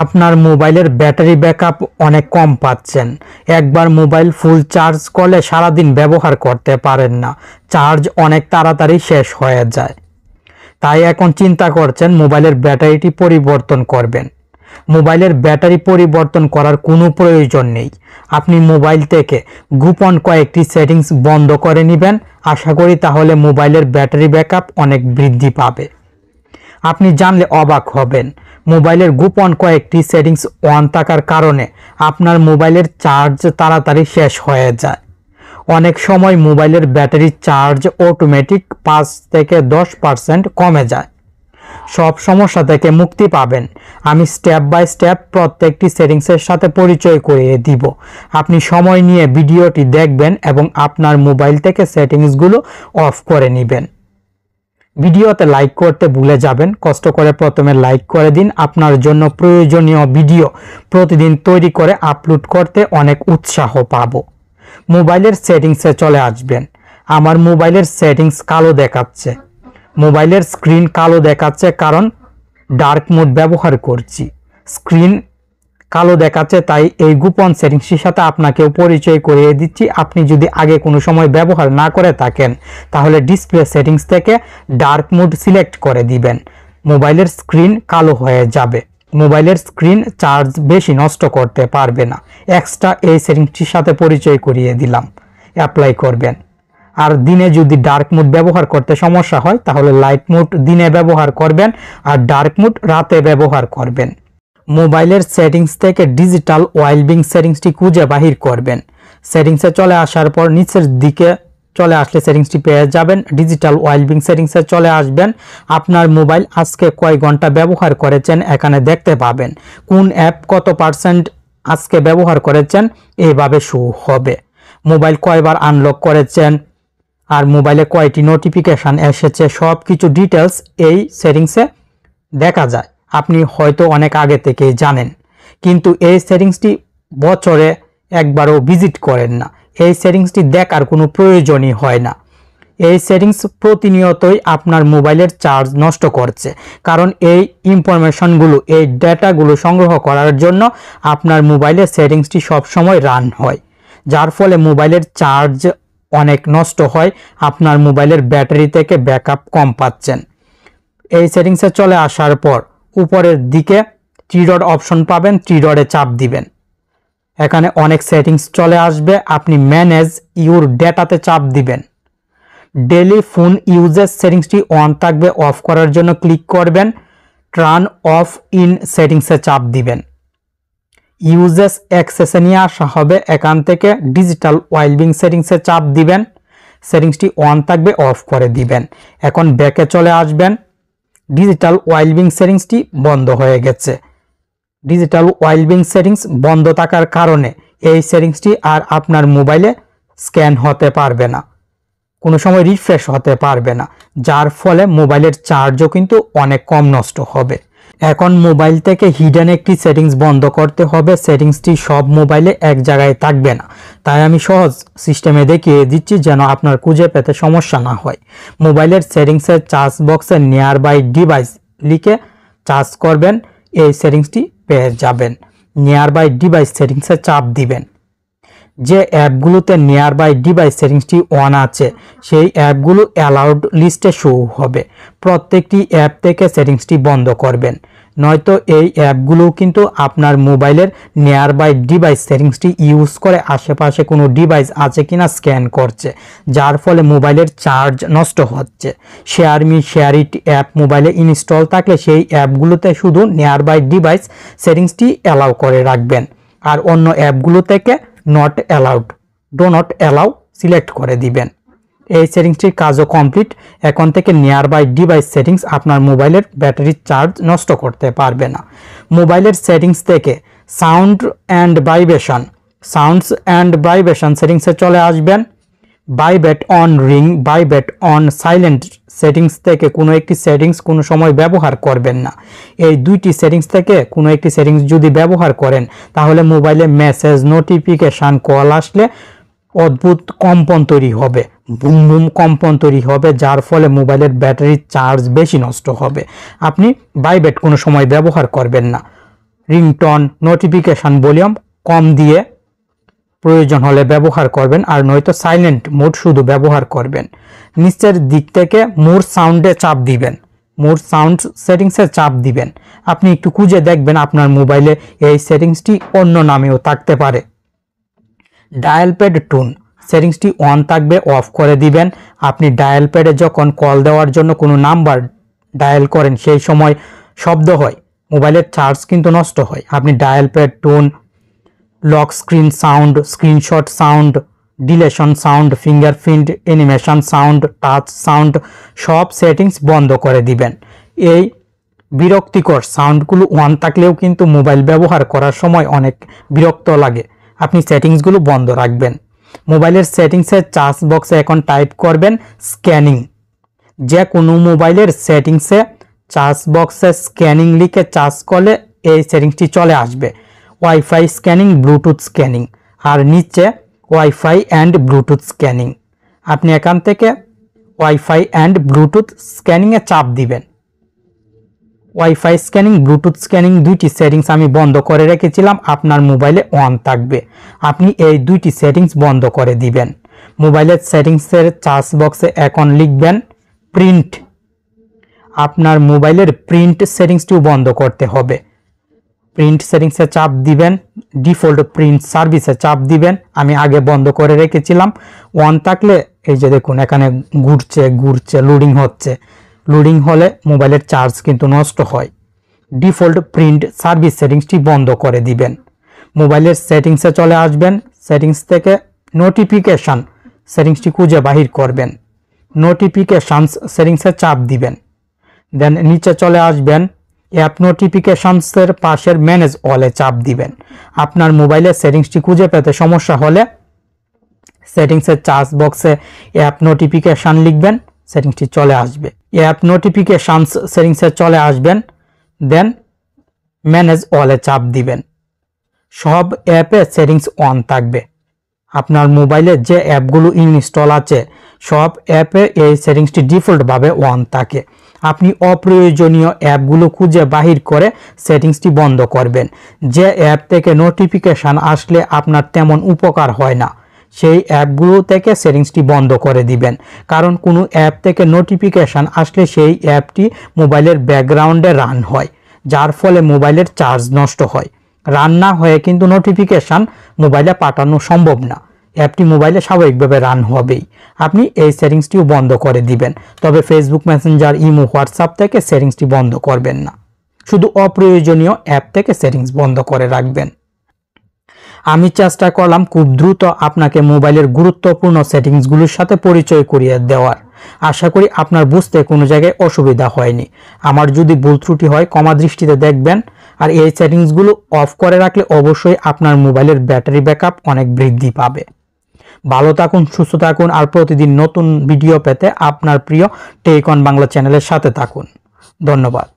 আপনার মোবাইলের battery backup অনেক কম পাচ্ছেন। একবার মোবাইল ফুল চার্জ করলে সারাদিন ব্যবহার করতে পারেন না, চার্জ অনেক তাড়াতাড়ি শেষ হয়ে যায়। তাই এখন চিন্তা করছেন মোবাইলের ব্যাটারিটি পরিবর্তন করবেন। মোবাইলের ব্যাটারি পরিবর্তন করার কোনো প্রয়োজন নেই। আপনি মোবাইল থেকে গোপন কয়েকটি সেটিংস বন্ধ করে নেবেন। আশা করি তাহলে মোবাইলের ব্যাটারি ব্যাকআপ অনেক বৃদ্ধি পাবে। আপনি জানলে অবাক হবেন, মোবাইলের গোপন কয়েকটি সেটিংস অন থাকার কারণে আপনার মোবাইলের চার্জ তাড়াতাড়ি শেষ হয়ে যায়। অনেক সময় মোবাইলের ব্যাটারি চার্জ অটোমেটিক 5 থেকে 10% কমে যায়। সব সমস্যা থেকে মুক্তি পাবেন। আমি স্টেপ বাই স্টেপ প্রত্যেকটি সেটিংসের সাথে পরিচয় করিয়ে দিব। আপনি সময় নিয়ে ভিডিওটি দেখবেন এবং আপনার মোবাইল থেকে সেটিংসগুলো অফ করে নেবেন। ভিডিওতে লাইক করতে ভুলে যাবেন, কষ্ট করে প্রথমে লাইক করে দিন। আপনার জন্য প্রয়োজনীয় ভিডিও প্রতিদিন তৈরি করে আপলোড করতে অনেক উৎসাহ পাবো। মোবাইলের সেটিংসে চলে আসবেন। আমার মোবাইলের সেটিংস কালো দেখাচ্ছে। মোবাইলের স্ক্রিন কালো দেখাচ্ছে কারণ ডার্ক মোড ব্যবহার করছি। স্ক্রিন কালো দেখাচ্ছে, তাই এই গোপন সেটিংসটির সাথে আপনাকেও পরিচয় করিয়ে দিচ্ছি। আপনি যদি আগে কোনো সময় ব্যবহার না করে থাকেন তাহলে ডিসপ্লে সেটিংস থেকে ডার্ক মোড সিলেক্ট করে দিবেন। মোবাইলের স্ক্রিন কালো হয়ে যাবে। মোবাইলের স্ক্রিন চার্জ বেশি নষ্ট করতে পারবে না। এক্সট্রা এই সেটিংসটির সাথে পরিচয় করিয়ে দিলাম, অ্যাপ্লাই করবেন। আর দিনে যদি ডার্ক মোড ব্যবহার করতে সমস্যা হয় তাহলে লাইট মোড দিনে ব্যবহার করবেন আর ডার্ক মোড রাতে ব্যবহার করবেন। মোবাইলের সেটিংস থেকে ডিজিটাল ওয়েলবিং সেটিংসটি খুঁজে বাহির করবেন। সেটিংসে চলে আসার পর নিচের দিকে চলে আসলে সেটিংসটি পেয়ে যাবেন। ডিজিটাল ওয়েলবিং সেটিংসে চলে আসবেন। আপনার মোবাইল আজকে কয় ঘন্টা ব্যবহার করেছেন এখানে দেখতে পাবেন। কোন অ্যাপ কত পার্সেন্ট আজকে ব্যবহার করেছেন এইভাবে শো হবে। মোবাইল কয়বার আনলক করেছেন আর মোবাইলে কয়টি নোটিফিকেশান এসেছে সব কিছু ডিটেলস এই সেটিংসে দেখা যায়। আপনি হয়তো অনেক আগে থেকেই জানেন, কিন্তু এই সেটিংসটি বছরে একবারও ভিজিট করেন না। এই সেটিংসটি দেখার কোনো প্রয়োজনই হয় না। এই সেটিংস প্রতিনিয়তই আপনার মোবাইলের চার্জ নষ্ট করছে, কারণ এই ইনফরমেশনগুলো, এই ডেটাগুলো সংগ্রহ করার জন্য আপনার মোবাইলের সেটিংসটি সবসময় রান হয়, যার ফলে মোবাইলের চার্জ অনেক নষ্ট হয়। আপনার মোবাইলের ব্যাটারি থেকে ব্যাকআপ কম পাচ্ছেন। এই সেটিংসে চলে আসার পর উপরের দিকে থ্রি ডট অপশন পাবেন, থ্রি ডটে চাপ দিবেন। এখানে অনেক সেটিংস চলে আসবে। আপনি ম্যানেজ ইউর ডেটাতে চাপ দিবেন। ডেইলি ফোন ইউজেস সেটিংসটি অন থাকবে, অফ করার জন্য ক্লিক করবেন। টার্ন অফ ইন সেটিংসে চাপ দিবেন। ইউজেস অ্যাক্সেসে নিয়ে আসা হবে। এখান থেকে ডিজিটাল ওয়েলবিং সেটিংসে চাপ দিবেন। সেটিংসটি অন থাকবে, অফ করে দিবেন। এখন ব্যাকে চলে আসবেন। ডিজিটাল ওয়েলবিং সেটিংসটি বন্ধ হয়ে গেছে। ডিজিটাল ওয়েলবিং সেটিংস বন্ধ থাকার কারণে এই সেটিংসটি আর আপনার মোবাইলে স্ক্যান হতে পারবে না, কোনো সময় রিফ্রেশ হতে পারবে না, যার ফলে মোবাইলের চার্জও কিন্তু অনেক কম নষ্ট হবে। এখন মোবাইল থেকে হিডেন একটি সেটিংস বন্ধ করতে হবে। সেটিংসটি সব মোবাইলে এক জায়গায় থাকবে না, তাই আমি সহজ সিস্টেমে দেখিয়ে দিচ্ছি যেন আপনার খুঁজে পেতে সমস্যা না হয়। মোবাইলের সেটিংসের চার্জ বক্সে নিয়ার বাই ডিভাইস লিখে চার্জ করবেন। এই সেটিংসটি পেয়ে যাবেন। নিয়ার বাই ডিভাইস সেটিংসে চাপ দিবেন। যে অ্যাপগুলোতে নিয়ার বাই ডিভাইস সেটিংসটি অন আছে সেই অ্যাপগুলো অ্যালাউড লিস্টে শো হবে। প্রত্যেকটি অ্যাপ থেকে সেটিংসটি বন্ধ করবেন, নয়তো এই অ্যাপগুলো কিন্তু আপনার মোবাইলের নিয়ার বাই ডিভাইস সেটিংসটি ইউজ করে আশেপাশে কোনো ডিভাইস আছে কিনা স্ক্যান করছে, যার ফলে মোবাইলের চার্জ নষ্ট হচ্ছে। Share me share it app মোবাইলে ইনস্টল থাকলে সেই অ্যাপগুলোতে শুধু নিয়ার বাই ডিভাইস সেটিংসটি অ্যালাউ করে রাখবেন, আর অন্য অ্যাপগুলো থেকে not allowed, do not allow select করে দিবেন। এই সেটিংসটির কাজও কমপ্লিট। এখন থেকে নিয়ার বাই ডিভাইস সেটিংস আপনার মোবাইলের ব্যাটারির চার্জ নষ্ট করতে পারবে না। মোবাইলের সেটিংস থেকে সাউন্ড অ্যান্ড ভাইব্রেশন সেটিংসে চলে আসবেন। Vibrate on ring, vibrate on silent settings থেকে কোনো একটি সেটিংস কোনো সময় ব্যবহার করবেন না। এই দুইটি সেটিংস থেকে কোনো একটি সেটিংস যদি ব্যবহার করেন তাহলে মোবাইলে মেসেজ, নোটিফিকেশান, কল আসলে অদ্ভুত কম্পন তৈরি হবে, বুম বুম কম্পন তৈরি হবে, যার ফলে মোবাইলের ব্যাটারির চার্জ বেশি নষ্ট হবে। আপনি ভাইব্রেট কোনো সময় ব্যবহার করবেন না। রিংটন, নোটিফিকেশান ভলিউম কম দিয়ে প্রয়োজন হলে ব্যবহার করবেন, আর নয়তো সাইলেন্ট মোড শুধু ব্যবহার করবেন। নিচের দিক থেকে মোর সাউন্ডে চাপ দিবেন, মোর সাউন্ড সেটিংসে চাপ দিবেন। আপনি একটু খুঁজে দেখবেন আপনার মোবাইলে এই সেটিংসটি অন্য নামেও থাকতে পারে। ডায়াল প্যাড টোন সেটিংসটি অন থাকবে, অফ করে দিবেন। আপনি ডায়াল প্যাডে যখন কল দেওয়ার জন্য কোনো নাম্বার ডায়াল করেন সেই সময় শব্দ হয়, মোবাইলের চার্জ কিন্তু নষ্ট হয়। আপনি dial pad tone, lock screen sound, screenshot sound, deletion sound, fingerprint animation sound, touch sound সব সেটিংস বন্ধ করে দিবেন। এই বিরক্তিকর সাউন্ডগুলো অন থাকলেও কিন্তু মোবাইল ব্যবহার করার সময় অনেক বিরক্ত লাগে। আপনি সেটিংসগুলো বন্ধ রাখবেন। মোবাইলের সেটিংসের চার্জ বক্সে এখন টাইপ করবেন স্ক্যানিং। যে কোনো মোবাইলের সেটিংসে চার্জ বক্সে স্ক্যানিং লিখে চার্জ করলে এই সেটিংসটি চলে আসবে। ওয়াইফাই স্ক্যানিং, ব্লুটুথ স্ক্যানিং, আর নিচে ওয়াইফাই অ্যান্ড ব্লুটুথ স্ক্যানিং। আপনি এখান থেকে ওয়াইফাই অ্যান্ড ব্লুটুথ স্ক্যানিংয়ে চাপ দিবেন। ওয়াইফাই স্ক্যানিং, ব্লুটুথ স্ক্যানিং দুইটি সেটিংস আমি বন্ধ করে রেখেছিলাম, আপনার মোবাইলে অন থাকবে। আপনি এই দুইটি সেটিংস বন্ধ করে দিবেন। মোবাইলের সেটিংসের চার্জ বক্সে এখন লিখবেন প্রিন্ট। আপনার মোবাইলের প্রিন্ট সেটিংসটিও বন্ধ করতে হবে। প্রিন্ট সেটিংসে চাপ দিবেন, ডিফল্ট প্রিন্ট সার্ভিসে চাপ দিবেন। আমি আগে বন্ধ করে রেখেছিলাম। অন থাকলে এই যে দেখুন এখানে ঘুরছে, লোডিং হচ্ছে। লোডিং হলে মোবাইলের চার্জ কিন্তু নষ্ট হয়। ডিফল্ট প্রিন্ট সার্ভিস সেটিংসটি বন্ধ করে দিবেন। মোবাইলের সেটিংসে চলে আসবেন, সেটিংস থেকে নোটিফিকেশান সেটিংসটি খুঁজে বাহির করবেন। নোটিফিকেশানস সেটিংসে চাপ দিবেন। দেন নিচে চলে আসবেন, অ্যাপ নোটিফিকেশানসের পাশের ম্যানেজ অলে চাপ দিবেন। আপনার মোবাইলের সেটিংসটি খুঁজে পেতে সমস্যা হলে সেটিংসের চার্জ বক্সে অ্যাপ নোটিফিকেশান লিখবেন, সেটিংসটি চলে আসবে। অ্যাপ নোটিফিকেশানস সেটিংসে চলে আসবেন, দেন ম্যানেজ অলে চাপ দিবেন। সব অ্যাপে সেটিংস অন থাকবে। আপনার মোবাইলে যে অ্যাপগুলো ইনস্টল আছে সব অ্যাপে এই সেটিংসটি ডিফল্টভাবে অন থাকে। আপনি অপ্রয়োজনীয় অ্যাপগুলো খুঁজে বাহির করে সেটিংসটি বন্ধ করবেন। যে অ্যাপ থেকে নোটিফিকেশান আসলে আপনার তেমন উপকার হয় না সেই অ্যাপগুলো থেকে সেটিংসটি বন্ধ করে দিবেন। কারণ কোনো অ্যাপ থেকে নোটিফিকেশান আসলে সেই অ্যাপটি মোবাইলের ব্যাকগ্রাউন্ডে রান হয়, যার ফলে মোবাইলের চার্জ নষ্ট হয়। রান না হয়ে কিন্তু নোটিফিকেশান মোবাইলে পাঠানো সম্ভব না, অ্যাপটি মোবাইলে স্বাভাবিকভাবে রান হবেই। আপনি এই সেটিংসটিও বন্ধ করে দিবেন। তবে ফেসবুক মেসেঞ্জার, ইমো, হোয়াটসঅ্যাপ থেকে সেটিংসটি বন্ধ করবেন না। শুধু অপ্রয়োজনীয় অ্যাপ থেকে সেটিংস বন্ধ করে রাখবেন। আমি চেষ্টা করলাম খুব দ্রুত আপনাকে মোবাইলের গুরুত্বপূর্ণ সেটিংসগুলোর সাথে পরিচয় করিয়ে দেওয়ার। আশা করি আপনার বুঝতে কোনো জায়গায় অসুবিধা হয়নি। আমার যদি ভুল ত্রুটি হয় ক্ষমা দৃষ্টিতে দেখবেন। আর এই সেটিংসগুলো অফ করে রাখলে অবশ্যই আপনার মোবাইলের ব্যাটারি ব্যাকআপ অনেক বৃদ্ধি পাবে। ভালো থাকুন, সুস্থ থাকুন, আর প্রতিদিন নতুন ভিডিও পেতে আপনার প্রিয় টেক অন বাংলা চ্যানেলের সাথে থাকুন। ধন্যবাদ।